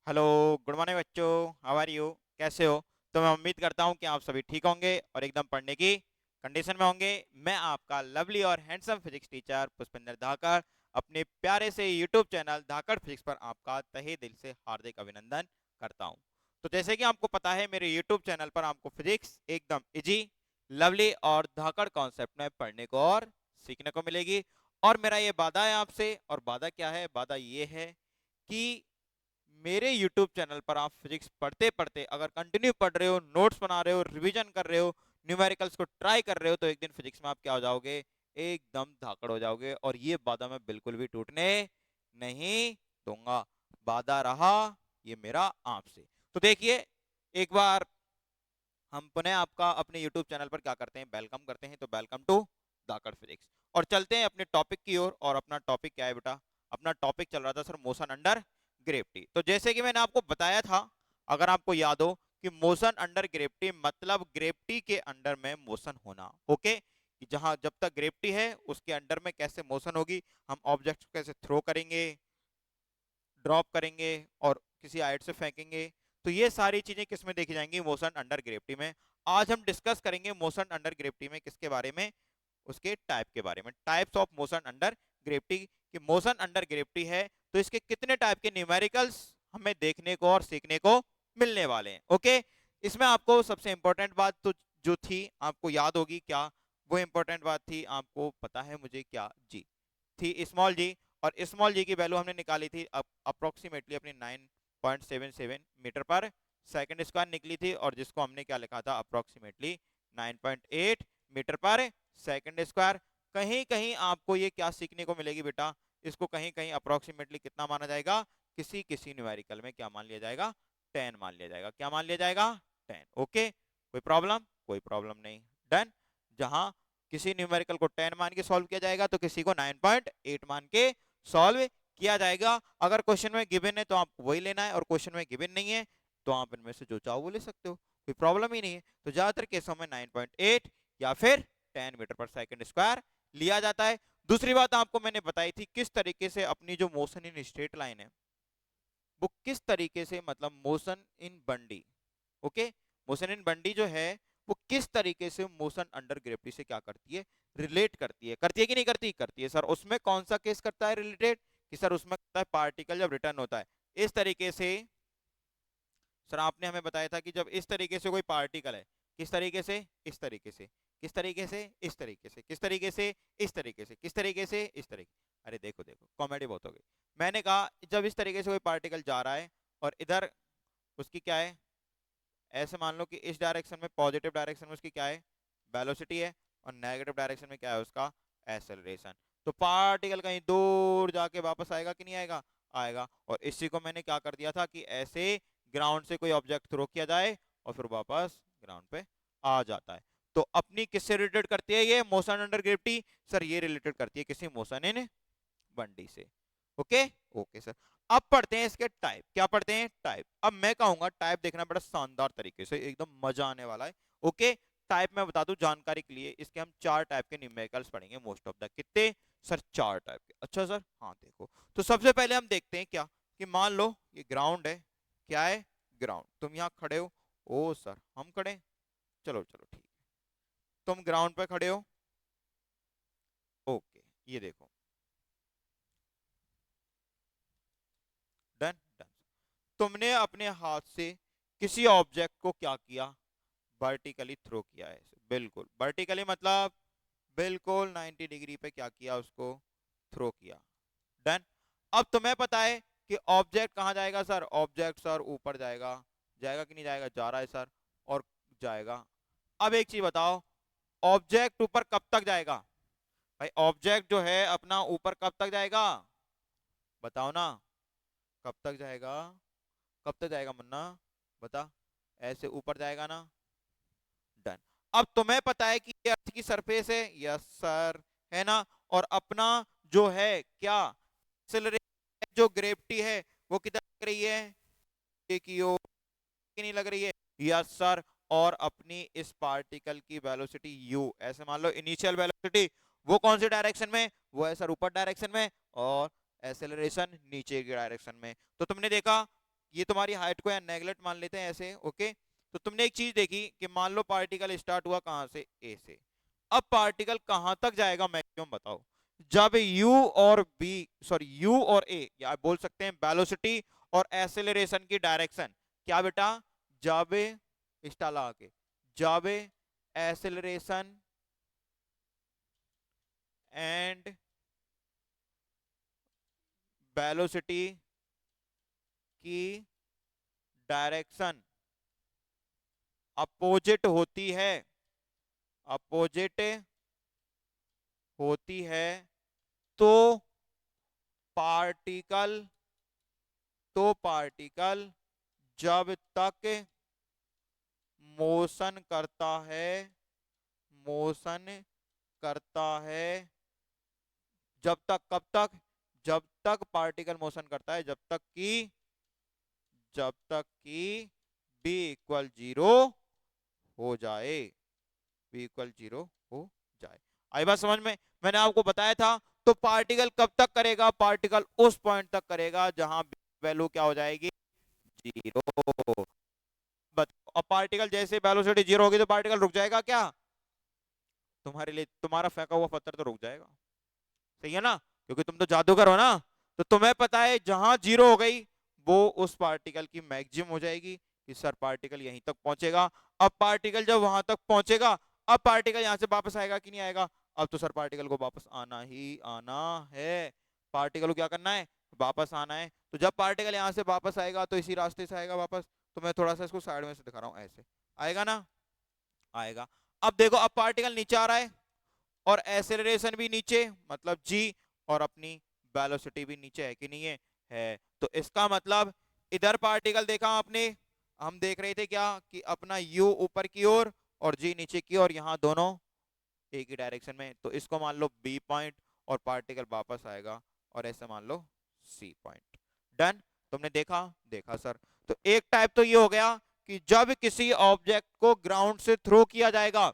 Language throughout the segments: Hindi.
हेलो। गुड मॉर्निंग बच्चों। How are you? कैसे हो? तो मैं उम्मीद करता हूँ कि आप सभी ठीक होंगे और एकदम पढ़ने की कंडीशन में होंगे। मैं आपका लवली और हैंडसम फिजिक्स टीचर पुष्पेंद्र धाकड़ अपने प्यारे से यूट्यूब चैनल धाकड़ फिजिक्स पर आपका तहे दिल से हार्दिक अभिनंदन करता हूँ। तो जैसे कि आपको पता है, मेरे यूट्यूब चैनल पर आपको फिजिक्स एकदम इजी, लवली और धाकड़ कॉन्सेप्ट में पढ़ने को और सीखने को मिलेगी। और मेरा ये वादा है आपसे, और वादा क्या है? वादा ये है कि मेरे YouTube चैनल पर आप फिजिक्स पढ़ते पढ़ते अगर कंटिन्यू पढ़ रहे हो, नोट्स बना रहे हो, रिवीजन कर रहे हो, न्यूमेरिकल्स को ट्राई कर रहे हो, तो एक दिन फिजिक्स में आप क्या हो जाओगे? एकदम धाकड़ हो जाओगे। और ये वादा मैं बिल्कुल भी टूटने नहीं दूंगा। वादा रहा ये मेरा आपसे। तो देखिए, एक बार हम पुनः आपका अपने YouTube चैनल पर क्या करते हैं, वेलकम करते हैं। तो वेलकम टू धाकड़ फिजिक्स। और चलते हैं अपने टॉपिक की ओर। और अपना टॉपिक क्या है बेटा? अपना टॉपिक चल रहा था सर मोशन अंडर ग्रेविटी। तो जैसे कि मैंने आपको बताया था, अगर आपको याद हो, कि मोशन अंडर ग्रेविटी मतलब ग्रेविटी के अंडर में मोशन होना। ओके, कि जहां जब तक ग्रेविटी है उसके अंडर में कैसे मोशन होगी, हम ऑब्जेक्ट को कैसे थ्रो करेंगे, ड्रॉप करेंगे और किसी हाइट से फेंकेंगे। तो ये सारी चीजें किस में देखी जाएंगी? मोशन अंडर ग्रेविटी में। आज हम डिस्कस करेंगे मोशन अंडर ग्रेविटी में किसके बारे में? उसके टाइप के बारे में, types of motion under gravity. कि मोशन अंडर ग्रेविटी है तो इसके कितने टाइप के न्यूमेरिकल्स हमें देखने को और सीखने को मिलने वाले हैं। ओके, इसमें आपको सबसे इंपॉर्टेंट बात तो जो थी आपको याद होगी क्या? वो इंपॉर्टेंट बात थी, आपको पता है मुझे क्या? जी थी स्मॉल जी। और स्मॉल जी की वैल्यू हमने निकाली थी अप्रोक्सीमेटली अपनी 9.77 मीटर पर सेकंड स्क्वायर निकली थी, और जिसको हमने क्या लिखा था? अप्रोक्सीमेटली 9.8 मीटर पर सेकंड स्क्वायर। कहीं कहीं आपको ये क्या सीखने को मिलेगी बेटा? इसको कहीं कहीं अप्रोक्सीमेटली कितना माना जाएगा? किसी किसी न्यूमेरिकल में क्या मान लिया जाएगा? 10 मान लिया जाएगा। क्या मान लिया जाएगा? 10। ओके, कोई प्रॉब्लम? कोई प्रॉब्लम नहीं। डन। जहां किसी न्यूमेरिकल को 10 मान के सॉल्व किया जाएगा तो किसी को 9.8 मान के सॉल्व किया जाएगा। अगर क्वेश्चन में गिवन है तो आपको वही लेना है, और क्वेश्चन में गिवन नहीं है तो आप इनमें से जो चाहो वो ले सकते हो, कोई प्रॉब्लम ही नहीं है। तो ज्यादातर केसों में 9.8 या फिर 10 मीटर पर सेकंड स्क्वायर लिया जाता है। दूसरी बात आपको मैंने बताई थी किस तरीके से अपनी जो मोशन इन स्ट्रेट लाइन है वो किस तरीके से, मतलब motion in body. Okay, motion in body जो है वो किस तरीके से मोशन अंडर ग्रेविटी से क्या करती है? रिलेट करती है। करती है कि नहीं करती? करती है। सर उसमें कौन सा केस करता है रिलेटेड? कि सर उसमें करता है पार्टिकल जब रिटर्न होता है इस तरीके से। सर आपने हमें बताया था कि जब इस तरीके से कोई पार्टिकल है, किस तरीके से? इस तरीके से। किस तरीके से? इस तरीके से। किस तरीके से? इस तरीके से। किस तरीके से? इस तरीके। अरे देखो देखो, कॉमेडी बहुत हो गई। मैंने कहा जब इस तरीके से कोई पार्टिकल जा रहा है और इधर उसकी क्या है? ऐसे मान लो कि इस डायरेक्शन में, पॉजिटिव डायरेक्शन में उसकी क्या है? वेलोसिटी है। और नेगेटिव डायरेक्शन में क्या है उसका? एक्सेलरेशन। तो पार्टिकल कहीं दूर जाके वापस आएगा कि नहीं आएगा? आएगा। और इसी को मैंने क्या कर दिया था कि ऐसे ग्राउंड से कोई ऑब्जेक्ट थ्रो किया जाए और फिर वापस ग्राउंड पे आ जाता है। तो अपनी किससे रिलेटेड करती है ये मोशन अंडर ग्रेविटी? सर ये रिलेटेड करती है किसी मोशन इन बंडी से। ओके। Okay sir. अब पढ़ते हैं इसके टाइप। क्या पढ़ते हैं? टाइप। अब मैं कहूंगा टाइप देखना बड़ा शानदार तरीके से, एकदम मजा आने वाला है। ओके, टाइप मैं बता दूं जानकारी के लिए, इसके हम 4 टाइप के न्यूमेरिकल्स पढ़ेंगे मोस्ट ऑफ द। कितने? सर 4 टाइप के। अच्छा सर, हाँ देखो। तो सबसे पहले हम देखते हैं क्या, कि मान लो ये ग्राउंड है। क्या है? ग्राउंड। तुम यहाँ खड़े हो। ओ सर हम खड़े हैं। चलो चलो ठीक है, तुम ग्राउंड पे खड़े हो। ओके, ये देखो। Done done. तुमने अपने हाथ से किसी ऑब्जेक्ट को क्या किया? वर्टिकली थ्रो किया है। बिल्कुल वर्टिकली, मतलब बिल्कुल 90 डिग्री पे क्या किया? उसको थ्रो किया। डन। अब तुम्हें पता है कि ऑब्जेक्ट कहाँ जाएगा? सर ऑब्जेक्ट सर ऊपर जाएगा। जाएगा कि नहीं जाएगा? जा रहा है सर। और जाएगा। अब एक चीज बताओ, ऑब्जेक्ट ऊपर कब तक जाएगा? भाई ऑब्जेक्ट जो है अपना ऊपर कब तक जाएगा? बताओ ना। कब तक जाएगा? कब तक जाएगा मुन्ना? बता। ऐसे ऊपर जाएगा ना। डन। अब तुम्हें पता है कि ये अर्थ की सरफेस है। यस सर, है ना। और अपना जो है क्या, एक्सेलरेशन जो ग्रेविटी है वो किधर लग रही है? ये की ओर की नहीं लग रही है? Yes sir. और अपनी इस पार्टिकल की वेलोसिटी u, ऐसे मान लो इनिशियल वेलोसिटी, वो कौन सी डायरेक्शन में? वो है सर ऊपर डायरेक्शन में। और एक्सेलरेशन नीचे की डायरेक्शन में। तो तुमने देखा ये तुम्हारी हाइट को या नेगलेक्ट मान लेते हैं ऐसे, ओके। तो तुमने एक चीज देखी कि मान लो पार्टिकल स्टार्ट हुआ कहां से, ए से। अब पार्टिकल कहां तक जाएगा मैक्सिमम बताओ, जब यू और बी, सॉरी यू और ए, या बोल सकते हैं वेलोसिटी और एक्सेलरेशन की डायरेक्शन, क्या बेटा, जब स्टाला के, जब एक्सेलरेशन एंड वेलोसिटी की डायरेक्शन अपोजिट होती है, अपोजिट होती है, तो पार्टिकल, तो पार्टिकल जब तक मोशन करता है, मोशन करता है, जब तक, कब तक, जब तक पार्टिकल मोशन करता है, जब तक कि बी इक्वल जीरो हो जाए, बी इक्वल जीरो हो जाए। आई बात समझ में? मैंने आपको बताया था। तो पार्टिकल कब तक करेगा, पार्टिकल उस पॉइंट तक करेगा जहां वैल्यू क्या हो जाएगी, जीरो। अब पार्टिकल जैसे वेलोसिटी जीरो होगी तो पार्टिकल रुक जाएगा क्या, तुम्हारे लिए तुम्हारा फेंका हुआ पत्थर तो रुक जाएगा, सही है ना, क्योंकि तुम तो जादूगर हो ना। तो तुम्हें पता है जहां जीरो हो गई वो उस पार्टिकल की मैक्सिमम हो जाएगी कि सर पार्टिकल यहीं तक पहुंचेगा। अब पार्टिकल जब वहां तक पहुंचेगा, अब पार्टिकल यहां से वापस आएगा कि नहीं आएगा, अब तो सर पार्टिकल को वापस आना ही आना है, पार्टिकल को क्या करना है, वापस आना है। तो जब पार्टिकल यहां से वापस आएगा तो इसी रास्ते से आएगा वापस। तो मैं थोड़ा सा इसको साइड में से दिखा रहा हूं, ऐसे आएगा ना, आएगा। अब देखो, अब पार्टिकल नीचे आ रहा है और एक्सेलरेशन भी नीचे, मतलब जी, और अपनी वेलोसिटी भी नीचे है कि नहीं है, है। तो इसका मतलब इधर पार्टिकल देखा आपने, हम देख रहे थे क्या कि अपना यू ऊपर की ओर और जी नीचे की ओर, यहाँ दोनों एक ही डायरेक्शन में। तो इसको मान लो बी पॉइंट और पार्टिकल वापस आएगा और ऐसे मान लो सी पॉइंट। डन, तुमने देखा, देखा सर। तो एक टाइप तो ये हो गया कि जब किसी ऑब्जेक्ट को ग्राउंड से थ्रो किया जाएगा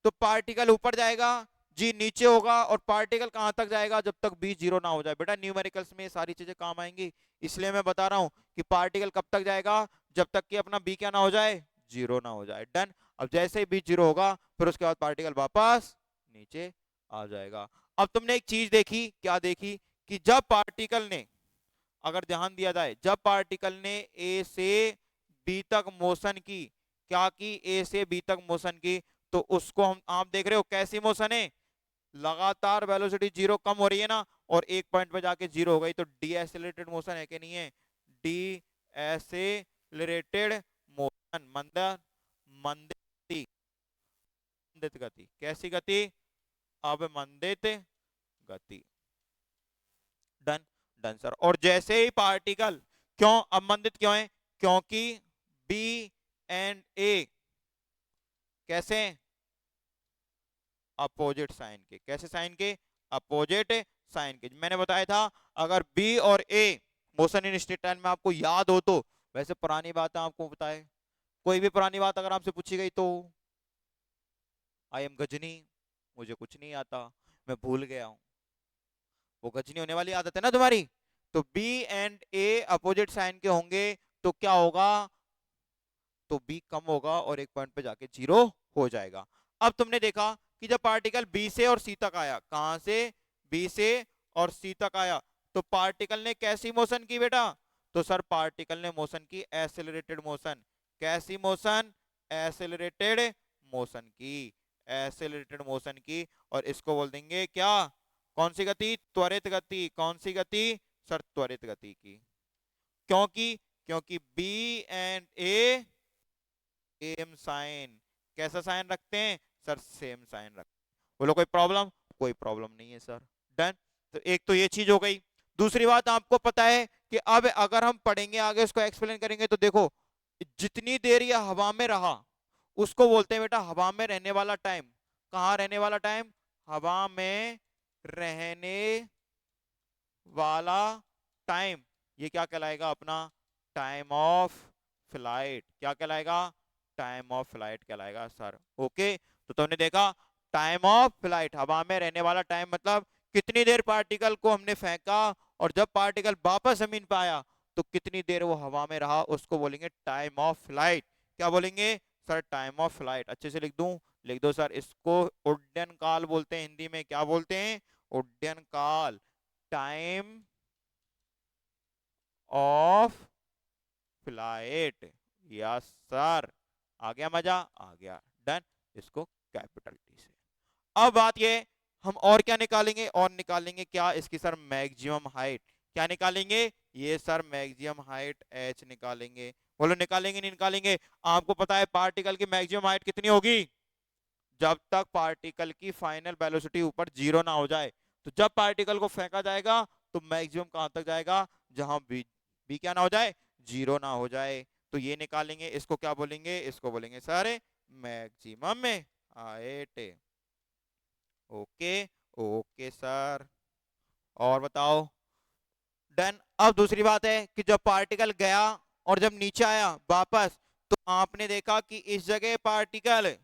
तो पार्टिकल ऊपर जाएगा, जी नीचे होगा, और पार्टिकल कहां तक जाएगा, जब तक बी जीरो ना हो जाए। बेटा न्यूमेरिकल्स में ये सारी चीजें काम आएंगी, इसलिए मैं बता रहा हूं कि पार्टिकल कब तक जाएगा, जब तक कि अपना बी क्या ना हो जाए, जीरो ना हो जाए। डन। अब जैसे ही बी जीरो होगा फिर उसके बाद पार्टिकल वापस नीचे आ जाएगा। अब तुमने एक चीज देखी, क्या देखी, कि जब पार्टिकल ने, अगर ध्यान दिया जाए, जब पार्टिकल ने ए से बी तक मोशन की, क्या की, ए से बी तक मोशन की, तो उसको हम, आप देख रहे हो कैसी मोशन है, लगातार वेलोसिटी जीरो कम हो रही है ना, और एक पॉइंट पे जाके जीरो हो गई, तो डी एसिलेटेड मोशन है कि नहीं है, डी एसिलेटेड मोशन, मंद मंदित मंदित गति, कैसी गति, अवमंदित गति। Done, done sir. और जैसे ही पार्टिकल, क्यों अवमंदित क्यों है, क्योंकि बी एंड ए कैसे हैं, अपोजिट साइन के, कैसे साइन के, अपोजिट साइन के। मैंने बताया था अगर बी और ए मोशन इन स्ट्रेट लाइन में आपको याद हो तो, वैसे पुरानी बात है आपको बताए, कोई भी पुरानी बात अगर आपसे पूछी गई तो, आई एम गजनी, मुझे कुछ नहीं आता, मैं भूल गया हूं, वो गजनी होने वाली आदत है ना तुम्हारी। तो B and A opposite sign के होंगे तो क्या होगा, तो बी कम होगा और एक पॉइंट पे जाके जीरो हो जाएगा। अब तुमने देखा कि जब पार्टिकल बी से और सी तक आया, कहां से, बी से और सी तक आया, तो पार्टिकल ने कैसी मोशन की बेटा, तो सर पार्टिकल ने मोशन की एक्सेलरेटेड मोशन, कैसी मोशन, एक्सेलरेटेड मोशन की, एक्सेलरेटेड मोशन की। और इसको बोल देंगे क्या, कौन सी गति, त्वरित गति, कौन सी गति, सर त्वरित गति की। क्योंकि, क्योंकि B and A same sign, कैसा साइन रखते हैं सर, सेम साइन रखते हैं। बोलो कोई प्रॉब्लम, कोई प्रॉब्लम नहीं है सर। डन। तो एक तो ये चीज हो गई। दूसरी बात आपको पता है कि अब अगर हम पढ़ेंगे आगे उसको एक्सप्लेन करेंगे, तो देखो जितनी देर यह हवा में रहा उसको बोलते हैं बेटा हवा में रहने वाला टाइम। कहाँ रहने वाला टाइम, हवा में रहने वाला टाइम, ये क्या कहलाएगा अपना, टाइम ऑफ फ्लाइट। क्या कहलाएगा, टाइम ऑफ फ्लाइट कहलाएगा सर। ओके, तो तुमने देखा टाइम ऑफ फ्लाइट, हवा में रहने वाला टाइम मतलब कितनी देर पार्टिकल को हमने फेंका और जब पार्टिकल वापस जमीन पे आया तो कितनी देर वो हवा में रहा उसको बोलेंगे टाइम ऑफ फ्लाइट। क्या बोलेंगे सर? Time of flight. अच्छे से लिख दूं? लिख दो सर। इसको उड्डयन काल बोलते हैं, हिंदी में क्या बोलते हैं? उड्डयन काल। Time of flight. Yes sir. आ गया मजा? आ गया। डन। इसको कैपिटल टी से। अब बात ये, हम और क्या निकालेंगे? और निकालेंगे क्या? इसकी सर मैक्सिमम हाइट। क्या निकालेंगे? ये सर मैक्सिमम हाइट एच निकालेंगे। बोलो निकालेंगे नहीं निकालेंगे? आपको पता है पार्टिकल की मैक्सिमम हाइट कितनी होगी? जब तक पार्टिकल की फाइनल वेलोसिटी ऊपर जीरो ना हो जाए। तो जब पार्टिकल को फेंका जाएगा तो मैक्सिमम कहां तक जाएगा? जहां बी क्या ना हो जाए? जीरो ना हो जाए। तो ये निकालेंगे। इसको क्या बोलेंगे? इसको बोलेंगे सर मैक्सिमम में हाइट। ओके। Okay sir. और बताओ? डन। अब दूसरी बात है कि जब पार्टिकल गया और जब नीचे आया वापस, तो आपने देखा कि इस जगह पार्टिकल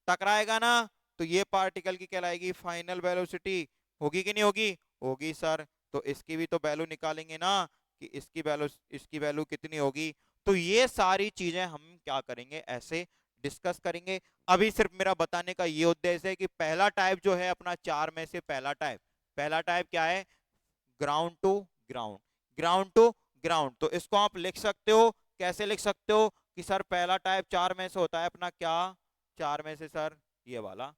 टकराएगा ना, तो ये पार्टिकल की कहलाएगी फाइनल वेलोसिटी। होगी कि नहीं होगी? होगी सर। तो इसकी भी तो वैल्यू निकालेंगे ना कि इसकी वैल्यू कितनी होगी। तो ये सारी चीजें हम क्या करेंगे? ऐसे डिस्कस करेंगे। अभी सिर्फ मेरा बताने का ये उद्देश्य है कि पहला टाइप जो है अपना चार में से पहला टाइप क्या है? Ground to ground. Ground to ground. तो इसको आप लिख सकते हो, कैसे लिख सकते हो कि सर पहला टाइप चार में से होता है अपना क्या? चार में से सर ये वाला,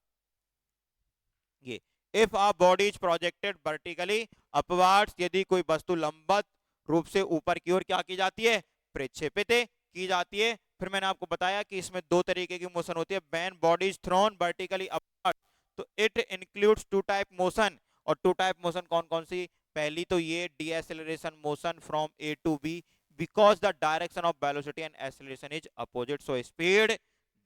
ये if a body is projected vertically upwards, यदि कोई वस्तु लंबवत रूप से ऊपर की ओर क्या की जाती है? प्रक्षेपित की जाती है। फिर मैंने आपको बताया कि इसमें दो तरीके की मोशन होती है। When body is thrown vertically upward, तो it includes two type motion. और टू टाइप मोशन कौन कौन सी? पहली तो ये deceleration motion from A to B, because the direction of velocity and acceleration is opposite, so speed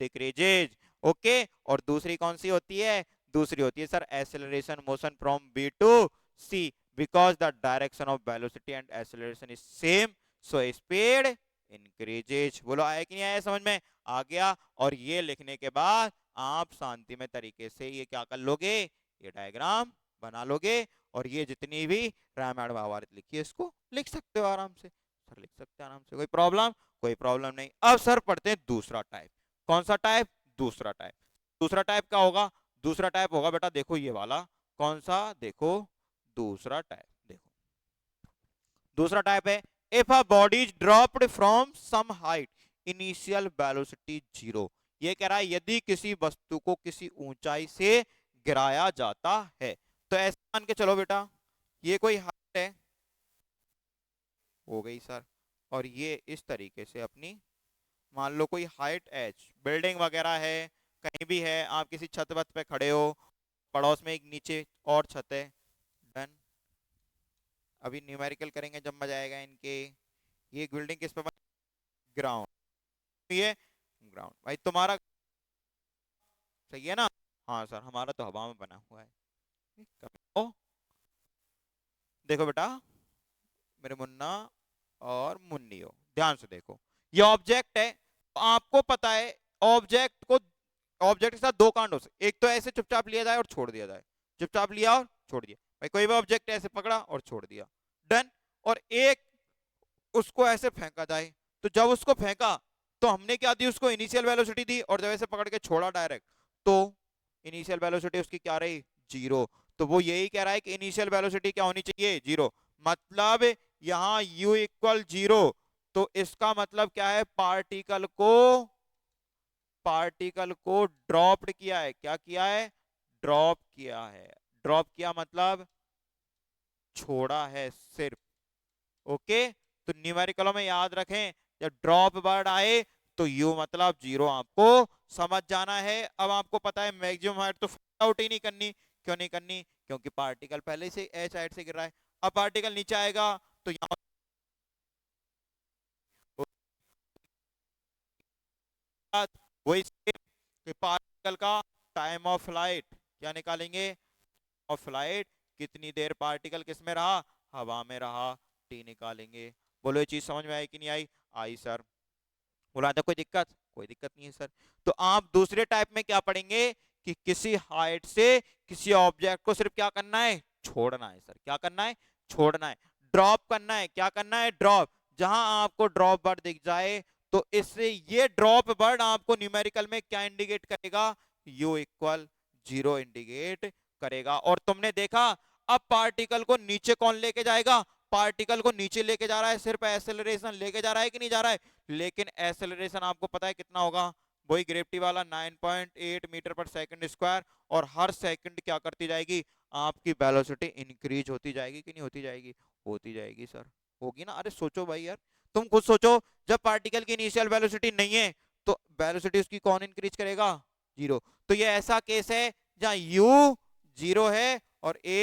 decreases. Okay. और दूसरी कौन सी होती है? दूसरी होती है sir acceleration motion from B to C, because the direction of velocity and acceleration is same, so speed increases. बोलो आया कि नहीं आया समझ में? आ गया। और ये लिखने के बाद आप शांति में तरीके से ये क्या कर लोगे? ये डायग्राम बना लोगे। और ये जितनी भी रामायण महाभारत लिखी है इसको लिख सकते हो आराम से। सर लिख सकते हैं आराम से, कोई प्रॉब्लम? कोई प्रॉब्लम नहीं। अब सर पढ़ते हैं दूसरा टाइप। कौन सा टाइप? दूसरा टाइप। दूसरा टाइप क्या होगा? दूसरा टाइप होगा बेटा देखो ये वाला। कौन सा? देखो दूसरा टाइप। देखो दूसरा टाइप है if a body is dropped from some height initial velocity zero. ये कह रहा है यदि किसी वस्तु को किसी ऊंचाई से गिराया जाता है। तो ऐसे मान के चलो बेटा ये कोई हाइट है, हो गई सर। और ये इस तरीके से अपनी मान लो कोई हाइट एच बिल्डिंग वगैरह है, कहीं भी है, आप किसी छत वत पे खड़े हो, पड़ोस में एक नीचे और छत है। डन। अभी न्यूमेरिकल करेंगे जब मजा आएगा इनके। ये बिल्डिंग किस पे बनी? ग्राउंड। ये ग्राउंड भाई तुम्हारा सही है ना? हाँ सर हमारा तो हवा में बना हुआ है। ओ देखो बेटा मेरे मुन्ना और मुन्नियो ध्यान से देखो, ये ऑब्जेक्ट है। तो आपको पता है ऑब्जेक्ट को, ऑब्जेक्ट के साथ दो कांड हो सकते, एक तो ऐसे चुपचाप लिया जाए और छोड़ दिया जाए, चुपचाप लिया और छोड़ दिया। भाई कोई भी ऑब्जेक्ट ऐसे पकड़ा और छोड़ दिया, डन। और एक उसको ऐसे फेंका जाए, तो जब उसको फेंका तो हमने क्या दी? उसको इनिशियल वेलोसिटी दी, और जब ऐसे पकड़ के छोड़ा डायरेक्ट तो इनिशियल वेलोसिटी उसकी क्या रही? जीरो। तो वो यही कह रहा है कि इनिशियल वेलोसिटी क्या होनी चाहिए? जीरो। मतलब यहां u इक्वल जीरो। तो इसका मतलब क्या है? पार्टिकल को ड्रॉप्ड किया है। क्या किया है? ड्रॉप किया है। ड्रॉप किया मतलब छोड़ा है सिर्फ। ओके। तो न्यूमेरिकलों में याद रखें जब ड्रॉप वर्ड आए तो यू मतलब जीरो, आपको समझ जाना है। अब आपको पता है मैक्सिमम हाइट तो फाइंड आउट ही नहीं करनी। क्यों नहीं करनी? क्योंकि पार्टिकल पहले से एच हाइट से गिर रहा है। अब पार्टिकल नीचे आएगा तो यहाँ वही पार्टिकल का टाइम ऑफ फ्लाइट क्या निकालेंगे? ऑफ फ्लाइट, कितनी देर पार्टिकल किस में रहा? हवा में रहा, टी निकालेंगे। बोलो ये चीज समझ में आई कि नहीं आई? आई सर। बोला था कोई दिक्कत? कोई दिक्कत नहीं है सर। तो आप दूसरे टाइप में क्या पढ़ेंगे कि किसी हाइट से किसी ऑब्जेक्ट को सिर्फ क्या करना है? छोड़ना है सर। क्या करना है? छोड़ना है। ड्रॉप करना है। क्या करना है? ड्रॉप। जहां आपको ड्रॉप वर्ड दिख जाए तो इससे ये ड्रॉप वर्ड आपको न्यूमेरिकल में क्या इंडिकेट करेगा? u इक्वल 0 इंडिकेट करेगा। और तुमने देखा अब पार्टिकल को नीचे कौन लेके जाएगा? पार्टिकल को नीचे लेके जा रहा है, सिर्फ एक्सेलरेशन लेके जा रहा है कि नहीं जा रहा है? लेकिन एक्सेलरेशन आपको पता है कितना होगा? वही ग्रेविटी वाला 9.8 मीटर पर सेकंड स्क्वायर। और हर सेकंड क्या करती जाएगी? आपकी वेलोसिटी इंक्रीज होती जाएगी कि नहीं होती जाएगी? होती जाएगी सर। होगी ना? अरे सोचो भाई यार, तुम खुद सोचो, जब पार्टिकल की इनिशियल वेलोसिटी नहीं है तो वेलोसिटी उसकी कौन इंक्रीज करेगा? जीरो। तो ये ऐसा केस है जहां u जीरो है और a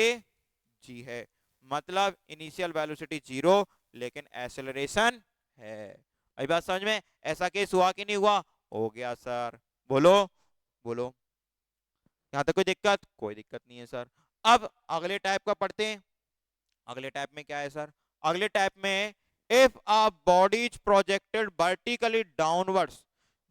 g है, मतलब इनिशियल वेलोसिटी जीरो लेकिन एक्सेलरेशन है। अभी बात समझ में? ऐसा केस हुआ कि नहीं हुआ? हो गया सर। बोलो बोलो, यहां तक कोई दिक्कत? कोई दिक्कत नहीं है सर। अब अगले टाइप का पढ़ते हैं। अगले टाइप में क्या है सर? अगले टाइप में if a body is projected vertically downwards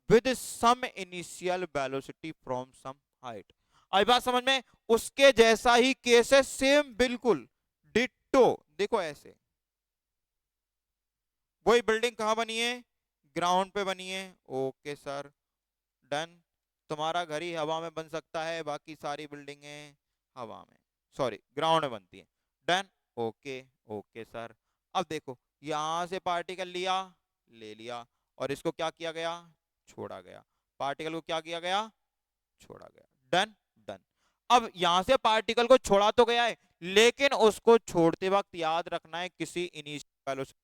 with some initial velocity from some height. आई बात समझ में? उसके जैसा ही केस है, सेम बिल्कुल डिट्टो। देखो ऐसे, वही बिल्डिंग कहां बनी है? ग्राउंड पे बनी है। Okay sir, done. तुम्हारा घर ही हवा में बन सकता है, बाकी सारी बिल्डिंगें हवा में, सॉरी ग्राउंड में बनती है। डन। Okay okay sir. अब देखो, यहां से पार्टिकल लिया, ले लिया, और इसको क्या किया गया? छोड़ा गया। पार्टिकल को क्या किया गया? छोड़ा गया। Done done. अब यहां से पार्टिकल को छोड़ा तो गया है, लेकिन उसको छोड़ते वक्त याद रखना है किसी इनिशियल वेलोसिटी,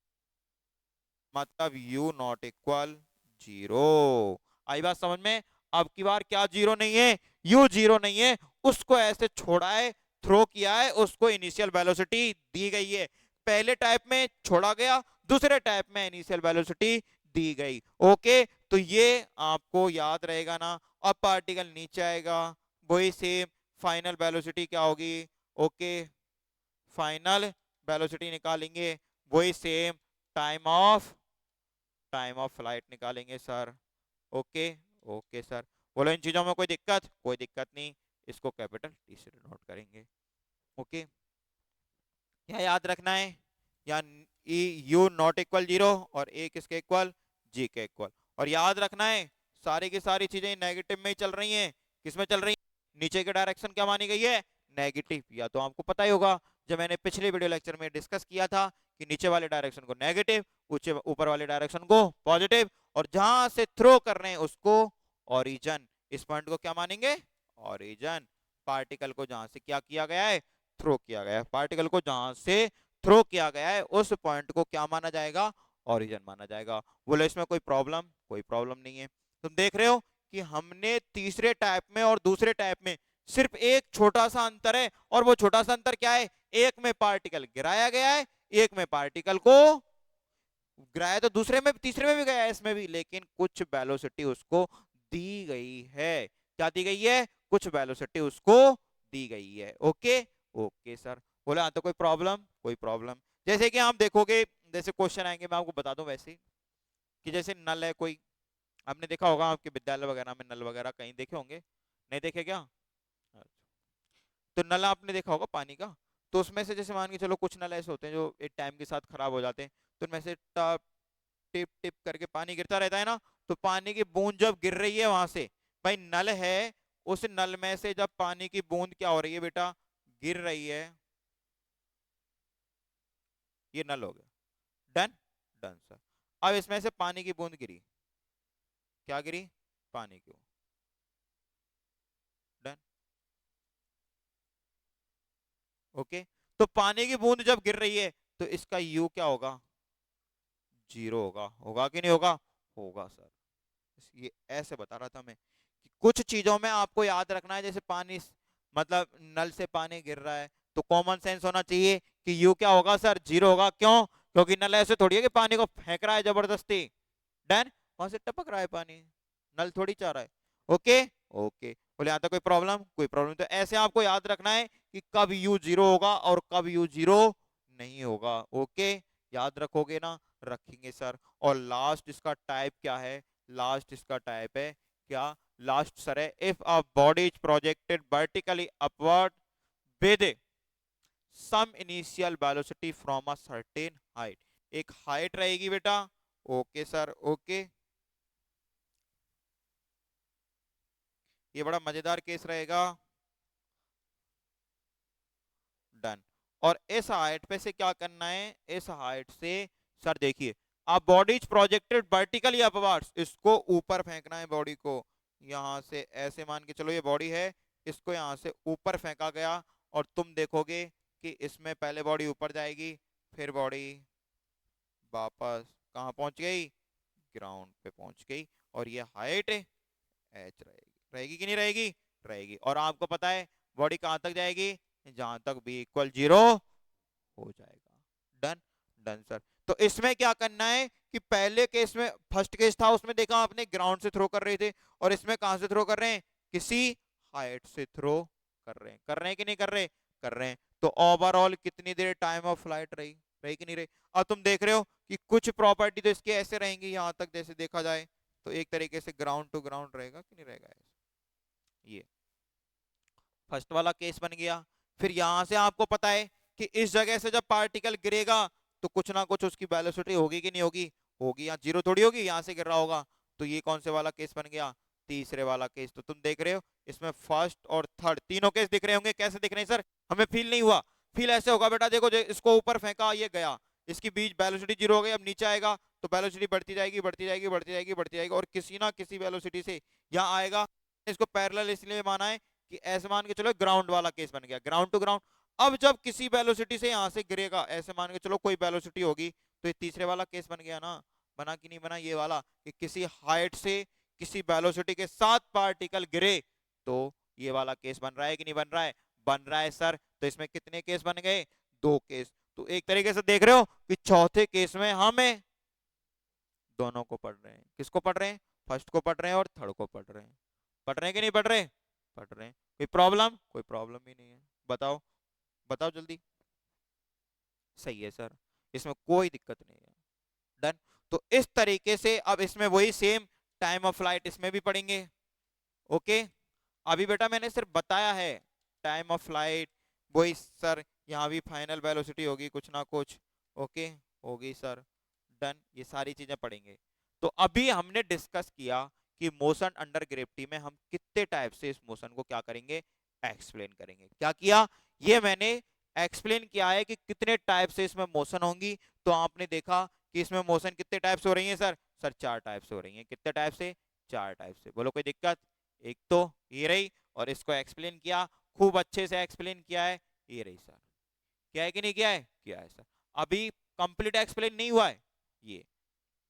मतलब u नॉट इक्वल जीरो। आई बात समझ में? अब की बार क्या जीरो नहीं है? u जीरो नहीं है, उसको ऐसे छोड़ा है, थ्रो किया है, उसको इनिशियल वेलोसिटी दी गई है। पहले टाइप में छोड़ा गया, दूसरे टाइप में इनिशियल वेलोसिटी दी गई। ओके, तो ये आपको याद रहेगा ना? अब पार्टिकल नीचे आएगा, वही सेम फाइनल वेलोसिटी क्या होगी? ओके, फाइनल वेलोसिटी निकालेंगे, वही सेम टाइम ऑफ फ्लाइट निकालेंगे सर। Okay okay sir. बोलो इन चीजों में कोई दिक्कत? कोई दिक्कत नहीं, इसको कैपिटल टी से नोट करेंगे। ओके, क्या याद रखना है? या यू नॉट इक्वल जीरो और ए किसके इक्वल? जी के इक्वल। और याद रखना है सारी की सारी चीजें नेगेटिव में ही चल रही हैं। किसमें चल रही हैं? नीचे की डायरेक्शन क्या मानी गई है? नेगेटिव। या तो आपको पता ही होगा, जब मैंने पिछले वीडियो लेक्चर में डिस्कस किया था कि नीचे वाले डायरेक्शन को नेगेटिव, ऊपर वाले डायरेक्शन को पॉजिटिव, और जहां से थ्रो कर रहे हैं उसको ओरिजन। इस पॉइंट को क्या मानेंगे? ओरिजन। पार्टिकल को जहां से क्या किया गया है? थ्रो किया गया है। पार्टिकल को जहां से थ्रो किया गया है उस पॉइंट को क्या माना जाएगा? ओरिजिन माना जाएगा। बोले इसमें कोई प्रॉब्लम? कोई प्रॉब्लम नहीं है। तुम देख रहे हो कि हमने तीसरे टाइप में और दूसरे टाइप में सिर्फ एक छोटा सा अंतर है, और वो छोटा सा अंतर क्या है? एक में पार्टिकल गिराया गया है, एक में पार्टिकल को गिराया तो दूसरे में, तीसरे में भी गया है, इसमें भी, लेकिन कुछ वेलोसिटी उसको दी गई है। क्या दी गई है? कुछ वेलोसिटी उसको दी गई है। Okay okay sir. बोले हाँ, तो कोई प्रॉब्लम? कोई प्रॉब्लम। जैसे कि आप देखोगे, जैसे क्वेश्चन आएंगे, मैं आपको बता दूं वैसे कि जैसे नल है कोई, आपने देखा होगा आपके विद्यालय वगैरह में नल वगैरह कहीं देखे होंगे, नहीं देखे क्या? अच्छा। तो नल आपने देखा होगा पानी का, तो उसमें से जैसे मान के चलो कुछ नल ऐसे होते हैं जो एक टाइम के साथ खराब हो जाते हैं, तो उनमें से टिप टिप करके पानी गिरता रहता है ना। तो पानी की बूंद जब गिर रही है वहां से, भाई नल है, उस नल में से जब पानी की बूंद क्या हो रही है बेटा? गिर रही है। ये नल हो गया। Done done sir. अब इसमें से पानी की बूंद गिरी, क्या गिरी? पानी की। डन। ओके, तो पानी की बूंद जब गिर रही है तो इसका यू क्या होगा? जीरो होगा। होगा कि नहीं होगा? होगा सर। ये ऐसे बता रहा था मैं कि कुछ चीजों में आपको याद रखना है, जैसे पानी, मतलब नल से पानी गिर रहा है, तो कॉमन सेंस होना चाहिए कि यू क्या होगा सर? जीरो होगा। क्यों? क्योंकि नल ऐसे थोड़ी है कि पानी को फेंक रहा है जबरदस्ती। डन। वहां से टपक रहा है पानी, नल थोड़ी चाह रहा है। Okay okay. बोले आता कोई प्रॉब्लम? कोई प्रॉब्लम। तो ऐसे आपको याद रखना है कि कब यू जीरो होगा और कब यू जीरो नहीं होगा। ओके, याद रखोगे ना? रखेंगे सर। और लास्ट इसका टाइप क्या है? लास्ट इसका टाइप है क्या? लास्ट सर है, if a body is projected vertically upward with some initial velocity from a certain height, एक हाइट रहेगी बेटा। ओके सर, ओके, ये बड़ा मजेदार केस रहेगा। डन। और इस हाइट पे से क्या करना है, इस हाइट से सर देखिए, अब body is projected vertically upwards, इसको ऊपर फेंकना है बॉडी को, यहां से ऐसे मान के चलो ये बॉडी है, इसको यहां से ऊपर फेंका गया, और तुम देखोगे कि इसमें पहले बॉडी ऊपर जाएगी, फिर बॉडी वापस कहाँ पहुंच गई, ग्राउंड पे पहुंच गई, और ये हाइट एच रहेगी, रहेगी कि नहीं रहेगी, रहेगी। और आपको पता है बॉडी कहां तक जाएगी, जहां तक बी इक्वल 0 हो जाएगा। Done, done sir. तो इसमें क्या करना है कि पहले केस में, फर्स्ट केस था उसमें देखा आपने ग्राउंड से थ्रो कर रहे थे, और इसमें कहां से थ्रो कर रहे हैं, किसी हाइट से थ्रो कर रहे हैं कि नहीं कर रहे, कर रहे हैं। तो ओवरऑल कितनी देर टाइम ऑफ फ्लाइट रही, रही कि नहीं रही। अब तुम देख रहे हो कि कुछ प्रॉपर्टी तो इसके ऐसे रहेंगी, यहां तक जैसे देखा जाए तो एक तरीके से ग्राउंड टू ग्राउंड रहेगा कि नहीं रहेगा, ये फर्स्ट वाला केस बन गया। फिर यहां से आपको पता है कि इस जगह से जब पार्टिकल गिरेगा तो कुछ ना कुछ उसकी वेलोसिटी होगी कि नहीं होगी, होगी, यहाँ जीरो थोड़ी होगी, यहाँ से गिर रहा होगा। तो ये कौन से वाला केस बन गया, तीसरे वाला केस। तो तुम देख रहे हो इसमें फर्स्ट और थर्ड तीनों केस दिख रहे होंगे। कैसे दिख रहे हैं सर, हमें फील नहीं हुआ, फील ऐसे होगा बेटा, देखो इसको ऊपर फेंका, ये गया, इसकी बीच वेलोसिटी जीरो हो गई, अब नीचे आएगा तो वेलोसिटी बढ़ती जाएगी, बढ़ती जाएगी, बढ़ती जाएगी, बढ़ती जाएगी, और किसी ना किसी वेलोसिटी से यहाँ आएगा। इसको पैरेलल इसलिए माना है कि ऐसे मान के चलो ग्राउंड वाला केस बन गया, ग्राउंड टू ग्राउंड। अब जब किसी वेलोसिटी से यहां से गिरेगा, ऐसे मान के चलो कोई वेलोसिटी होगी, तो ये तीसरे वाला केस बन गया ना, बना कि नहीं बना ये वाला, कि किसी हाइट से किसी वेलोसिटी के साथ पार्टिकल गिरे, तो ये वाला केस बन रहा है कि नहीं बन रहा है, बन रहा है सर। तो इसमें कितने केस बन गए, दो केस। तो एक तरीके से देख रहे हो कि चौथे केस में हमें दोनों को पढ़ रहे हैं, किसको पढ़ रहे हैं, फर्स्ट को पढ़ रहे हैं और थर्ड को पढ़ रहे हैं। पढ़ रहे हैं कि नहीं पढ़ रहे, पढ़ रहे हैं। कोई प्रॉब्लम, कोई प्रॉब्लम ही नहीं है, बताओ, बताओ जल्दी। सही है सर, इसमें कोई दिक्कत नहीं है। डन। तो इस तरीके से अब इसमें वही सेम टाइम ऑफ फ्लाइट इसमें भी पढ़ेंगे। ओके, अभी बेटा मैंने सिर्फ बताया है टाइम ऑफ फ्लाइट, वही सर यहाँ भी फाइनल वेलोसिटी होगी कुछ ना कुछ। ओके, होगी सर। डन, ये सारी चीजें पढ़ेंगे। तो अभी हमने डिस्कस किया कि मोशन अंडर ग्रेविटी में हम कितने टाइप से इस मोशन को क्या करेंगे, एक्सप्लेन करेंगे। क्या किया, ये मैंने एक्सप्लेन किया है कि कितने टाइप से इसमें मोशन होंगी। तो आपने देखा कि इसमें मोशन कितने टाइप से हो रही है सर, सर चार टाइप से हो रही है। कितने टाइप से, चार टाइप से। बोलो कोई दिक्कत, एक तो ये रही, और इसको एक्सप्लेन किया, खूब अच्छे से एक्सप्लेन किया है, ये रही सर। क्या है कि नहीं किया है, किया है सर। अभी कंप्लीट एक्सप्लेन नहीं हुआ है ये।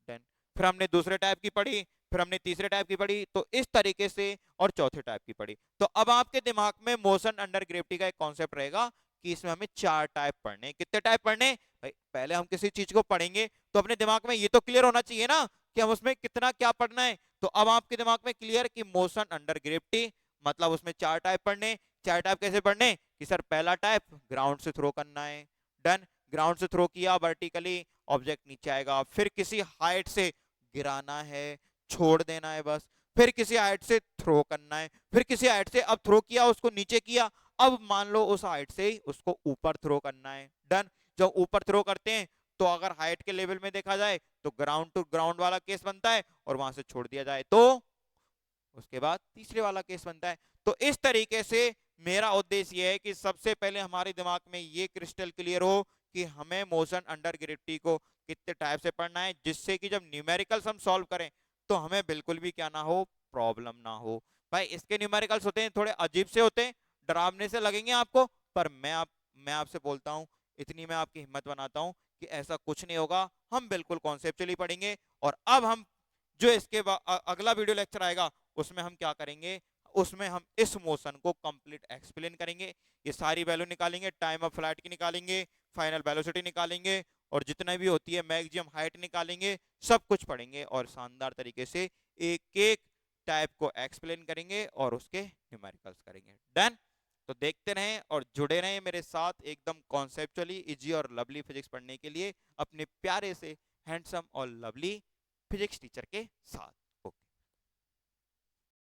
डन। फिर हमने दूसरे टाइप की पढ़ी, फिर हमने तीसरे टाइप की पढ़ी, तो इस तरीके से, और चौथे टाइप की पढ़ी। तो अब आपके दिमाग में मोशन अंडर ग्रेविटी का एक कॉन्सेप्ट रहेगा कि इसमें हमें चार टाइप पढ़ने। कितने टाइप पढ़ने भाई, पहले हम किसी चीज को पढ़ेंगे तो अपने दिमाग में ये तो क्लियर होना चाहिए ना कि हम उसमें कितना क्या पढ़ना है। तो अब आपके दिमाग में क्लियर कि मोशन अंडर ग्रेविटी मतलब उसमें चार टाइप पढ़ने। चार टाइप कैसे पढ़ने, कि सर पहला टाइप ग्राउंड से थ्रो करना है। डन, ग्राउंड से थ्रो किया वर्टिकली, ऑब्जेक्ट नीचे आएगा, फिर किसी हाइट से गिराना है, छोड़ देना है बस, फिर किसी हाइट से थ्रो करना है, फिर किसी हाइट से अब थ्रो किया उसको नीचे किया, अब मान लो उस हाइट से ही उसको ऊपर थ्रो करना है। डन। जब ऊपर थ्रो करते हैं तो अगर हाइट के लेवल में देखा जाए तो ग्राउंड टू ग्राउंड वाला केस बनता है, और वहां से छोड़ दिया जाए तो उसके बाद तीसरे वाला केस बनता है। तो इस तरीके से मेरा उद्देश्य यह है कि सबसे पहले हमारे दिमाग में ये क्रिस्टल क्लियर हो कि हमें मोशन अंडर ग्रेविटी को कितने टाइप से पढ़ना है, जिससे कि जब न्यूमेरिकल्स हम सॉल्व करें तो हमें बिल्कुल भी क्या ना हो, प्रॉब्लम ना हो। भाई इसके न्यूमेरिकल्स होते हैं थोड़े अजीब से होते हैं, डरावने से लगेंगे आपको, पर मैं आपसे बोलता हूं, इतनी मैं आपकी हिम्मत बनाता हूं कि ऐसा कुछ नहीं होगा, हम बिल्कुल कॉन्सेप्चुअली पढ़ेंगे। और अब हम जो इसके अगला वीडियो लेक्चर आएगा उसमें हम क्या करेंगे, उसमें हम इस मोशन को कंप्लीट एक्सप्लेन करेंगे। ये सारी वैल्यू निकालेंगे, टाइम ऑफ फ्लाइट की निकालेंगे, फाइनल वेलोसिटी निकालेंगे, और जितना भी होती है मैक्सिमम हाइट निकालेंगे, सब कुछ पढ़ेंगे और शानदार तरीके से एक एक टाइप को एक्सप्लेन करेंगे और उसके न्यूमेरिकल्स करेंगे। डन। तो देखते रहें और जुड़े रहें मेरे साथ एकदम कॉन्सेप्चुअली इजी और लवली फिजिक्स पढ़ने के लिए अपने प्यारे से हैंडसम और लवली फिजिक्स टीचर के साथ।